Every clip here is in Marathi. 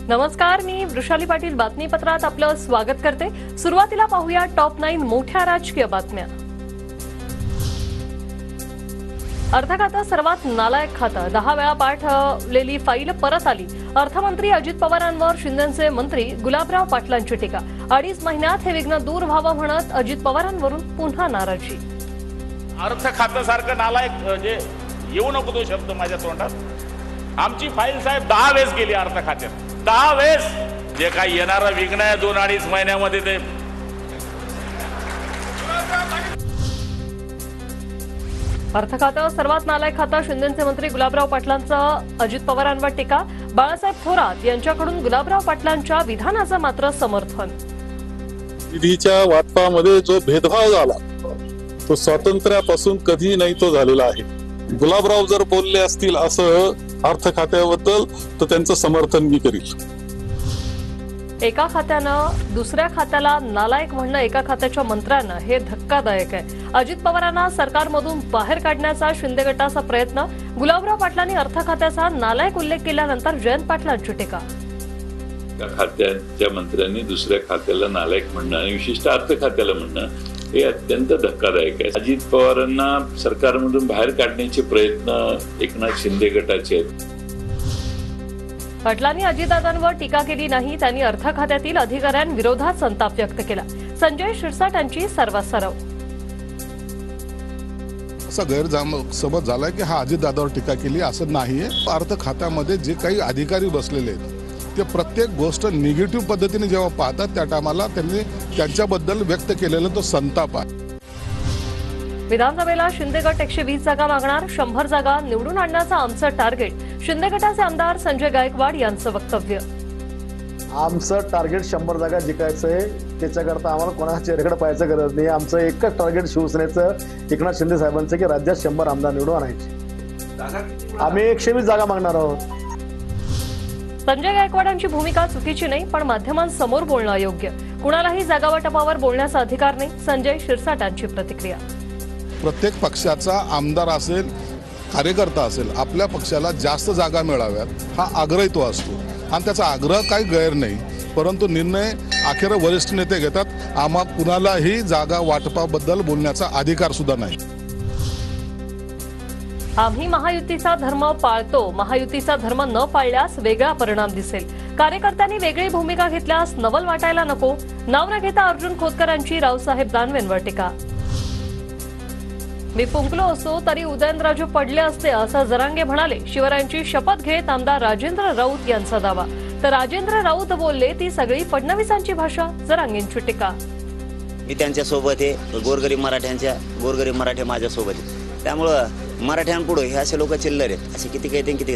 नमस्कार, मी वृषाली पाटील बातमीपत्रात आपलं स्वागत करते। सुरुवातीला पाहूया टॉप 9 मोठ्या राजकीय बातम्या। अर्थ खातं सर्वात नालायक खातं, 10 वेळा पाठवलेली फाईल परत आली। अर्थमंत्री अजित पवारांवर शिंदेचे मंत्री गुलाबराव पाटलांची टीका। 2.5 महिन्यात हे विघ्न दूर व्हावं म्हणत अजित पवारांवरून पुन्हा नाराजी। अर्थ खातं सारखं नालायक जे येऊ नको तो शब्द माझ्या तोंडात। आमची फाईल साहेब 10 वेळेस गेली अर्थ खात्यात, 10 वेळेस। जे काही येणारा विघ्न आहे 2-2.5 महिन्यामध्ये ते अर्थ खातं सर्वात नालायक खातं, शिंदेचे मंत्री गुलाबराव पाटलांचा अजित पवारांवर टीका। बाळासाहेब थोरात यांच्याकडून गुलाबराव पाटलांच्या विधानाचं मात्र समर्थन। निधीच्या वाटपामध्ये जो भेदभाव झाला तो स्वातंत्र्यापासून कधी नाही तो झालेला आहे। गुलाबराव जर बोलले असतील असं अर्थ खात्याबद्दल तर त्यांचं समर्थन मी करील। एका खात्यानं दुसऱ्या खात्याला नालायक म्हणणं एका खात्याच्या मंत्र्यांना हे धक्कादायक आहे। अजित पवारांना सरकारमधून बाहेर काढण्याचा शिंदे गटाचा प्रयत्न। गुलाबराव पाटलांनी अर्थ खात्याचा नालायक उल्लेख केल्यानंतर जयंत पाटलांची टीका। त्या खात्याच्या मंत्र्यांनी दुसऱ्या खात्याला नालायक म्हणणं आणि विशिष्ट अर्थ खात्याला म्हणणं हे अत्यंत धक्कादायक आहे। अजित पवारांना सरकारमधून बाहेर काढण्याचे प्रयत्न एकनाथ शिंदे गटाचे आहेत। पाटलांनी अजितदादांवर टीका केली नाही, त्यांनी अर्थ खात्यातील अधिकाऱ्यांविरोधात संताप व्यक्त केला। संजय शिरसाट यांची सर्वसरव। असा गैरसमज झालाय की हा अजितदादावर टीका केली, असं नाहीये। अर्थ खात्यामध्ये जे काही अधिकारी बसलेले आहेत ते प्रत्येक गोष्ट निगेटिव्ह पद्धतीने जेव्हा पाहतात त्या टायमाला त्यांनी त्यांच्याबद्दल व्यक्त केलेला तो संताप आहे। विधानसभेला शिंदे गट 120 जागा मागणार, 100 जागा निवडून आणण्याचं आमचं टार्गेट। शिंदे गटाचे आमदार संजय गायकवाड यांचं वक्तव्य। आमचं टार्गेट 100 जागा जिंकायचंय, त्याच्याकरता आम्हाला कोणाच्या चेहऱ्याकडे पाहायचं गरज नाही। आमचं एकच टार्गेट शिवसेनेचं एकनाथ शिंदे साहेबांचं की राज्यात 100 आमदार निवडून आणायचे। आम्ही 120 जागा मागणार आहोत। संजय गायकवाडांची भूमिका चुकीची नाही, पण माध्यमांसमोर बोलणं अयोग्य। कुणालाही जागा वाटपावर बोलण्याचा अधिकार नाही, संजय शिरसाटांची प्रतिक्रिया। प्रत्येक पक्षाचा आमदार असेल, कार्यकर्ता असेल, आपल्या पक्षाला जास्त जागा मिळाव्यात हा आग्रह तो असतो आणि त्याचा आग्रह काही गैर नाही, परंतु निर्णय अखेर वरिष्ठ नेते घेतात। आम्हा कुणालाही जागा वाटपाबद्दल बोलण्याचा अधिकार सुद्धा नाही। आम्ही महायुतीचा धर्म पाळतो, महायुतीचा धर्म न पाळल्यास वेगळा परिणाम दिसेल। कार्यकर्त्यांनी वेगळी भूमिका घेतल्यास नवल वाटायला नको। नाव न घेता अर्जुन खोतकरांची रावसाहेब दानवेंवर टीका। मी फुंकलो असतो तरी उदयनराजे पडले असते असं जरांगे म्हणाले। शिवरायांची शपथ घेत आमदार राजेंद्र राऊत यांचा दावा। तर राजेंद्र राऊत बोलले ती सगळी फडणवीसांची भाषा, जरांगेंची टीका। मी त्यांच्या सोबत आहे, गोरगरीब मराठे माझ्या सोबत आहे। त्यामुळं मराठ्यांपुढे हे असे लोक चिल्लर आहेत, असे किती काही किती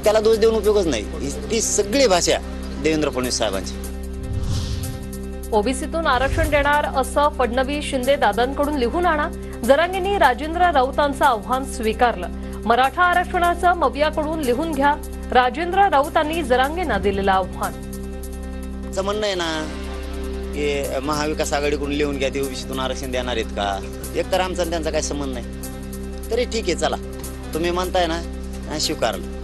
त्याला दोष देऊन उपयोगच नाही। ती सगळी भाषा देवेंद्र फडणवीस साहेबांची। ओबीसीतून आरक्षण देणार असं फडणवीस शिंदे दादांकडून लिहून आणा। जरांगेंनी राजेंद्र राऊतांचं आव्हान स्वीकारलं। मराठा आरक्षणाचं मवियाकडून लिहून घ्या, राजेंद्र राऊतांनी जरांगेंना दिलेलं आव्हान। म्हणणं आहे ना की महाविकास आघाडीकडून लिहून घ्या, ते ओबीसीतून आरक्षण देणार आहेत का? एक तर आमचा त्यांचा काही संबंध नाही, तरी ठीक आहे, चला तुम्ही म्हणताय ना, स्वीकारलं।